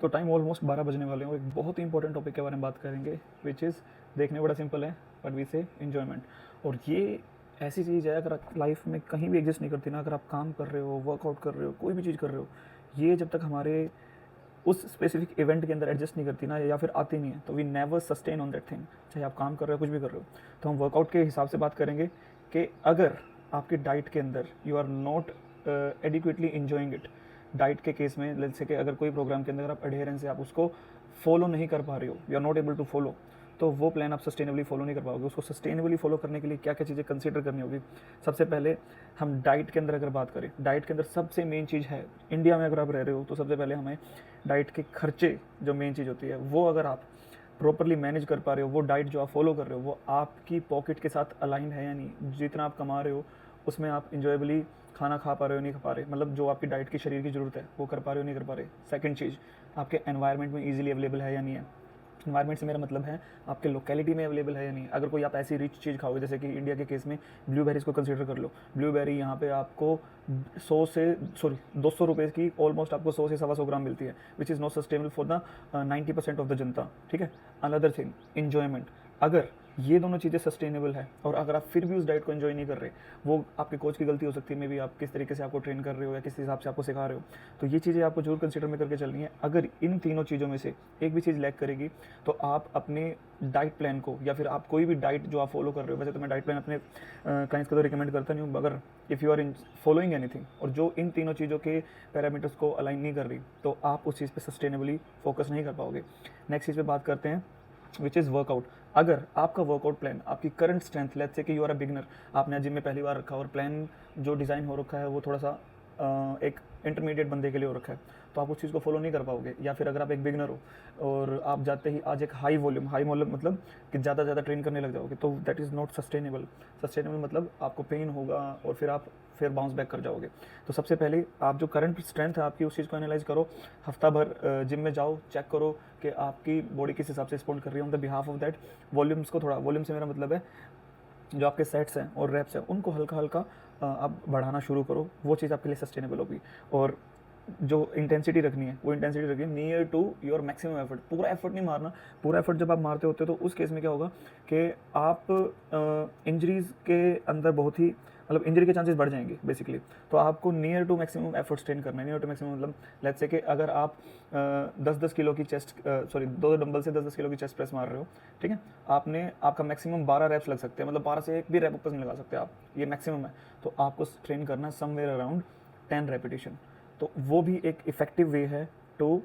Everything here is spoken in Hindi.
तो टाइम ऑलमोस्ट 12 बजने वाले हैं और एक बहुत ही इंपॉर्टेंट टॉपिक के बारे में बात करेंगे, विच इज़ देखने बड़ा सिंपल है बट वी से इन्जॉयमेंट। और ये ऐसी चीज़ है, अगर आप लाइफ में कहीं भी एग्जिस्ट नहीं करती ना, अगर आप काम कर रहे हो, वर्कआउट कर रहे हो, कोई भी चीज़ कर रहे हो, ये जब तक हमारे उस स्पेसिफिक इवेंट के अंदर एडजस्ट नहीं करती ना, या फिर आती नहीं है, तो we never sustain on that thing. चाहे आप काम कर रहे हो, कुछ भी कर रहे हो। तो हम वर्कआउट के हिसाब से बात करेंगे कि अगर आपकी डाइट के अंदर you are not adequately enjoying it, diet के केस में लेट्स से कि अगर कोई प्रोग्राम के अंदर आप एडहेरेंस से आप उसको फॉलो नहीं कर पा रहे हो, you are not able to follow, तो वो प्लान आप सस्टेनेबली फॉलो नहीं कर पाओगे। उसको सस्टेनेबली फॉलो करने के लिए क्या क्या चीज़ें कंसिडर करनी होगी। सबसे पहले हम डाइट के अंदर अगर बात करें, डाइट के अंदर सबसे मेन चीज़ है, इंडिया में अगर आप रह रहे हो तो सबसे पहले हमें डाइट के खर्चे, जो मेन चीज़ होती है वो अगर आप प्रॉपरली मैनेज कर पा रहे हो, वो डाइट जो आप फॉलो कर रहे हो वो आपकी पॉकेट के साथ अलाइन है या नहीं, जितना आप कमा रहे हो उसमें आप इंजॉयबली खाना खा पा रहे हो नहीं खा पा रहे, मतलब जो आपकी डाइट की शरीर की ज़रूरत है वो कर पा रहे हो नहीं कर पा रहे। सेकंड चीज़, आपके एनवायरनमेंट में इजीली अवेलेबल है या नहीं है। एनवायरनमेंट से मेरा मतलब है आपके लोकेलिटी में अवेलेबल है या नहीं। अगर कोई आप ऐसी रिच चीज़ खाओगे, जैसे कि इंडिया के केस में ब्लूबेरीज को कंसीडर कर लो, ब्लूबेरी यहाँ पे आपको 100 से 200 रुपये की ऑलमोस्ट आपको 100 से 125 ग्राम मिलती है, which is not sustainable for the 90% of the जनता। ठीक है। Another thing, enjoyment. अगर ये दोनों चीज़ें सस्टेनेबल है और अगर आप फिर भी उस डाइट को एंजॉय नहीं कर रहे, वो आपके कोच की गलती हो सकती है, मे बी आप किस तरीके से आपको ट्रेन कर रहे हो या किस हिसाब से आपको सिखा रहे हो। तो ये चीज़ें आपको जरूर कंसिडर में करके चलनी है। अगर इन तीनों चीज़ों में से एक भी चीज़ लैक करेगी तो आप अपने डाइट प्लान को, या फिर आप कोई भी डाइट जो आप फॉलो कर रहे हो, वैसे तो मैं डाइट प्लान अपने क्लाइंट्स को तो रिकमेंड करता नहीं हूँ, मगर if you are in following anything और जो इन तीनों चीज़ों के पैरामीटर्स को अलाइन नहीं कर रही, तो आप उस चीज़ पे सस्टेनेबली फोकस नहीं कर पाओगे। नेक्स्ट चीज़ पे बात करते हैं, विच इज़ वर्कआउट। अगर आपका वर्कआउट प्लान, आपकी करंट स्ट्रेंथ, लेट्स से कि यू आर अ बिगनर, आपने जिम में पहली बार रखा और प्लान जो डिज़ाइन हो रखा है वो थोड़ा सा एक इंटरमीडिएट बंदे के लिए हो रखा है, तो आप उस चीज़ को फॉलो नहीं कर पाओगे। या फिर अगर आप एक बिगनर हो और आप जाते ही आज एक हाई वॉल्यूम मतलब कि ज़्यादा ज़्यादा ट्रेन करने लग जाओगे, तो that is not sustainable. Sustainable मतलब आपको पेन होगा और फिर आप फिर बाउंस बैक कर जाओगे। तो सबसे पहले आप जो करंट स्ट्रेंथ है आपकी, उस चीज़ को एनालाइज करो। हफ्ता भर जिम में जाओ, चेक करो कि आपकी बॉडी किस हिसाब से रिस्पॉन्ड कर रही है on the behalf of that. Volumes को थोड़ा, वॉल्यूम से मेरा मतलब है जो आपके सेट्स हैं और रैप्स हैं उनको हल्का हल्का आप बढ़ाना शुरू करो, वो चीज़ आपके लिए सस्टेनेबल होगी। और जो इंटेंसिटी रखनी है वो इंटेंसिटी रखनी है near to your maximum effort. पूरा एफर्ट नहीं मारना। पूरा एफर्ट जब आप मारते होते हो तो उस केस में क्या होगा कि आप इंजरीज के अंदर बहुत ही, मतलब इंजरी के चांसेस बढ़ जाएंगे बेसिकली। तो आपको near to maximum effort strain करना है। नियर टू मैक्सिमम मतलब लेट्स से कि अगर आप 10-10 किलो की चेस्ट, सॉरी 2 डंबल से 10-10 किलो की चेस्ट प्रेस मार रहे हो, ठीक है, आपने आपका मैक्सिमम 12 रैप्स लग सकते हैं, मतलब 12 से एक भी रैप ऊपर नहीं लगा सकते आप, ये मैक्सिमम है। तो आपको ट्रेन करना है समवेयर अराउंड 10 रेपिटेशन। तो वो भी एक इफ़ेक्टिव वे है टू